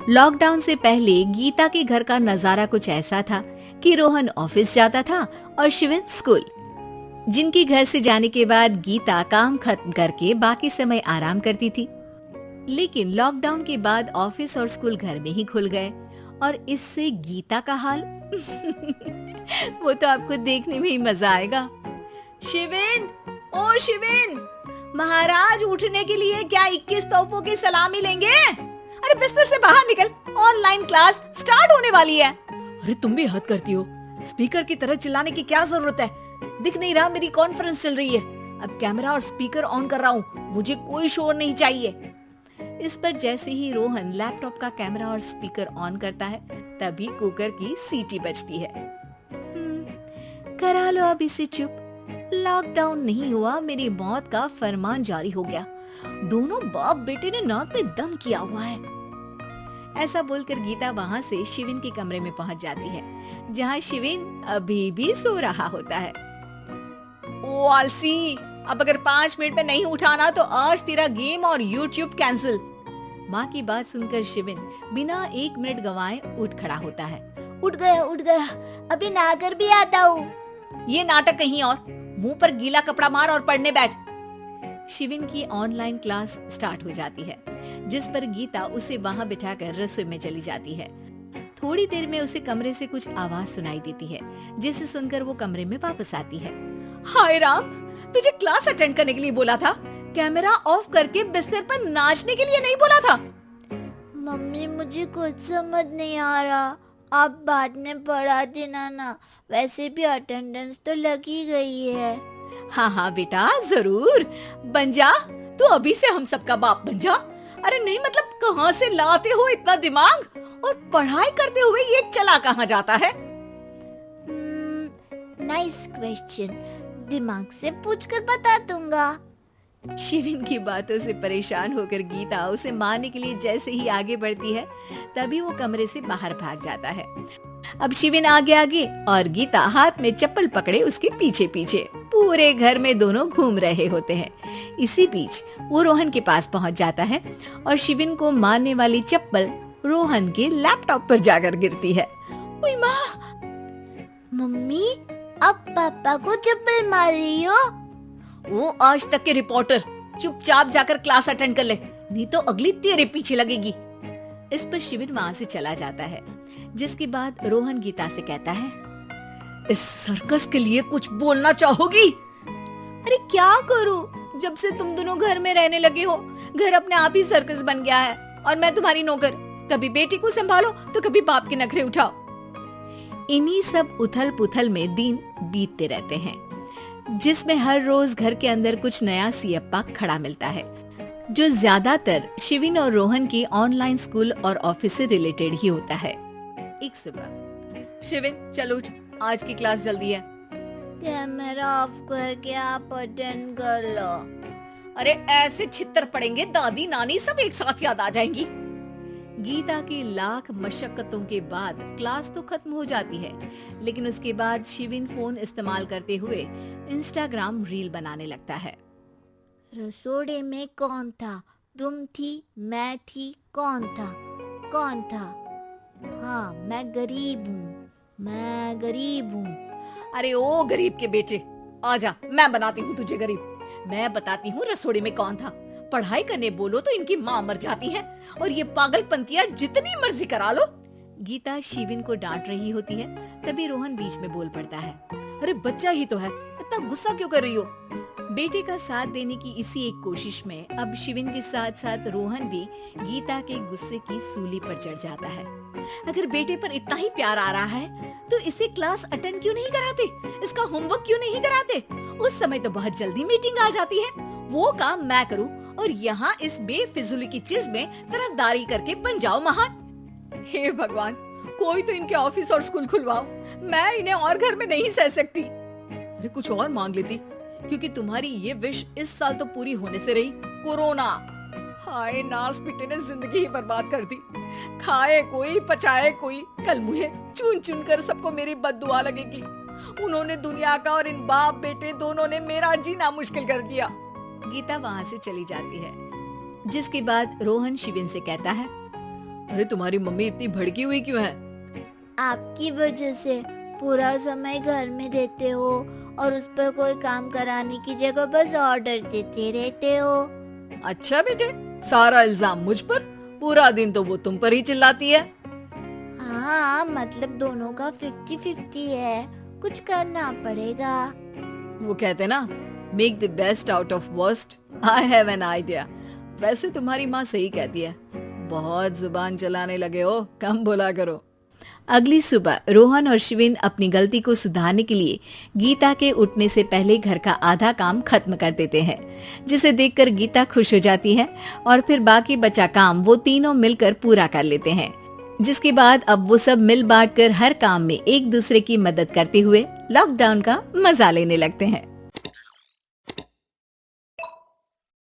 Lockdown से पहले गीता के घर का नजारा कुछ ऐसा था कि रोहन ऑफिस जाता था और शिविन स्कूल। जिनके घर से जाने के बाद गीता काम खत्म करके बाकी समय आराम करती थी। लेकिन लॉकडाउन के बाद ऑफिस और स्कूल घर में ही खुल गए और इससे गीता का हाल वो तो आपको देखने में ही मजा आएगा। शिविन, ओ शिविन, महाराज उठने के लिए क्या 21 तोपों की सलामी लेंगे? अरे बिस्तर से बाहर निकल, ऑनलाइन क्लास स्टार्ट होने वाली है। अरे तुम भी हद करती हो, स्पीकर की तरह चिल्लाने की क्या जरूरत है? दिख नहीं रहा मेरी कॉन्फ्रेंस चल रही है। अब कैमरा और स्पीकर ऑन कर रहा हूँ, मुझे कोई शोर नहीं चाहिए। इस पर जैसे ही रोहन लैपटॉप का कैमरा और स्पीकर ऑन करता है तभी कुकर की सीटी बजती है। करा लो अब इसे चुप, लॉकडाउन नहीं हुआ, मेरी मौत का फरमान जारी हो गया। दोनों बाप बेटे ने नाक में दम किया हुआ है। ऐसा बोलकर गीता वहाँ से शिविन के कमरे में पहुँच जाती है, जहाँ शिविन अभी भी सो रहा होता है। ओ आलसी, अब अगर 5 मिनट में नहीं उठाना तो आज तेरा गेम और यूट्यूब कैंसिल। माँ की बात सुनकर शिविन बिना 1 मिनट गंवाए उठ खड़ा होता है। उठ गया, अभी नहाकर भी आता हूँ। ये नाटक कहीं और, मुंह पर गीला कपड़ा मार और पढ़ने बैठ। शिविन की ऑनलाइन क्लास स्टार्ट हो जाती है, जिस पर गीता उसे वहाँ बिठाकर रसोई में चली जाती है। थोड़ी देर में उसे कमरे से कुछ आवाज सुनाई देती है, जिसे सुनकर वो कमरे में वापस आती है। हाय राम, तुझे क्लास अटेंड करने के लिए बोला था, कैमरा ऑफ करके बिस्तर पर नाचने के लिए नहीं बोला था। मम्मी मुझे कुछ समझ नहीं आ रहा, आप बाद में पढ़ा देना ना, वैसे भी अटेंडेंस तो लगी गई है। हाँ बेटा, जरूर बन जा, तू अभी से हम सबका बाप बन जा। अरे नहीं मतलब कहाँ से लाते हो इतना दिमाग, और पढ़ाई करते हुए ये चला कहाँ जाता है? नाइस क्वेश्चन, दिमाग से पूछकर बता दूंगा। शिविन की बातों से परेशान होकर गीता उसे मारने के लिए जैसे ही आगे बढ़ती है तभी वो कमरे से बाहर भाग जाता है। अब शिविन आगे और गीता हाथ में चप्पल पकड़े उसके पीछे पीछे पूरे घर में दोनों घूम रहे होते हैं। इसी बीच वो रोहन के पास पहुंच जाता है और शिविन को मारने वाली चप्पल रोहन के लैपटॉप पर जाकर गिरती है। ओए माँ! मम्मी, अब पापा को चप्पल मार रही हो? वो आज तक के रिपोर्टर, चुपचाप जाकर क्लास अटेंड कर ले, नहीं तो अगली तेरे पीछे लगेगी। इस पर शिविन वहाँ से चला जाता है, जिसके बाद रोहन गीता से कहता है, इस सर्कस के लिए कुछ बोलना चाहोगी? अरे क्या करूं, जब से तुम दोनों घर में रहने लगे हो, घर अपने आप ही सर्कस बन गया है और मैं तुम्हारी नौकर, कभी बेटी को संभालो तो कभी बाप के नखरे उठाओ। इन्हीं सब उथल पुथल में दिन बीतते रहते हैं, जिसमें हर रोज घर के अंदर कुछ नया सियप्पा खड़ा मिलता है, जो ज्यादातर शिविन और रोहन की ऑनलाइन स्कूल और ऑफिस से रिलेटेड ही होता है। एक सुबह, शिविन चल उठ, आज की क्लास जल्दी है। कैमरा ऑफ करके आप अटेंड कर लो। अरे ऐसे छित्तर पड़ेंगे, दादी नानी सब एक साथ याद आ जाएंगी। गीता की लाख मशक्कतों के बाद क्लास तो खत्म हो जाती है, लेकिन उसके बाद शिविन फोन इस्तेमाल करते हुए इंस्टाग्राम रील बनाने लगता है। रसोड़े में कौन था? तुम थी, मैं थी, कौन था? हाँ, मैं गरीब हूँ। अरे ओ गरीब के बेटे, आजा, मैं बनाती हूँ तुझे गरीब। मैं बताती हूँ रसोड़े में कौन था। पढ़ाई करने बोलो तो इनकी माँ मर जाती है, और ये पागलपंतियाँ जितनी मर्जी करा लो। गीता शिविन को डांट रही होती है, तभी रोहन बीच में बोल पड़ता है, अरे बच्चा ही तो है, इतना गुस्सा क्यों कर रही हो? बेटे का साथ देने की इसी एक कोशिश में अब शिविन के साथ साथ रोहन भी गीता के गुस्से की सूली पर चढ़ जाता है। अगर बेटे पर इतना ही प्यार आ रहा है तो इसे क्लास अटेंड क्यों नहीं कराते, इसका होमवर्क क्यों नहीं कराते? उस समय तो बहुत जल्दी मीटिंग आ जाती है, वो काम मैं करूँ और यहाँ इस बेफिजूली की चीज में तरफदारी करके बन जाओ महान। हे भगवान, कोई तो इनके ऑफिस और स्कूल खुलवाओ, मैं इन्हें और घर में नहीं सह सकती। अरे कुछ और मांग लेती, क्योंकि तुम्हारी ये विश इस साल तो पूरी होने से रही, कोरोना। हाय नास बेटे ने जिंदगी ही बर्बाद कर दी। खाए कोई पचाए कोई, कल मुझे चुन चुन कर सबको मेरी बद्दुआ लगेगी। उन्होंने दुनिया का और इन बाप बेटे दोनों ने मेरा जीना मुश्किल कर दिया। गीता वहाँ से चली जाती है, जिसके बाद रोहन शिविन से कहता है, अरे तुम्हारी मम्मी इतनी भड़की हुई क्यों है? आपकी वजह से पूरा समय घर में रहते हो और उस पर कोई काम कराने की जगह बस ऑर्डर देते रहते हो। अच्छा बेटे, सारा इल्जाम मुझ पर? पूरा दिन तो वो तुम पर ही चिल्लाती है। हाँ, मतलब दोनों का 50-50 है, कुछ करना पड़ेगा। वो कहते ना, make the best out of worst. I have an idea. वैसे तुम्हारी माँ सही कहती है, बहुत जुबान चलाने लगे हो, कम बोला करो। अगली सुबह रोहन और शिविन अपनी गलती को सुधारने के लिए गीता के उठने से पहले घर का आधा काम खत्म कर देते हैं, जिसे देखकर गीता खुश हो जाती है और फिर बाकी बचा काम वो तीनों मिलकर पूरा कर लेते हैं। जिसके बाद अब वो सब मिल बांट कर हर काम में एक दूसरे की मदद करते हुए लॉकडाउन का मजा लेने लगते हैं।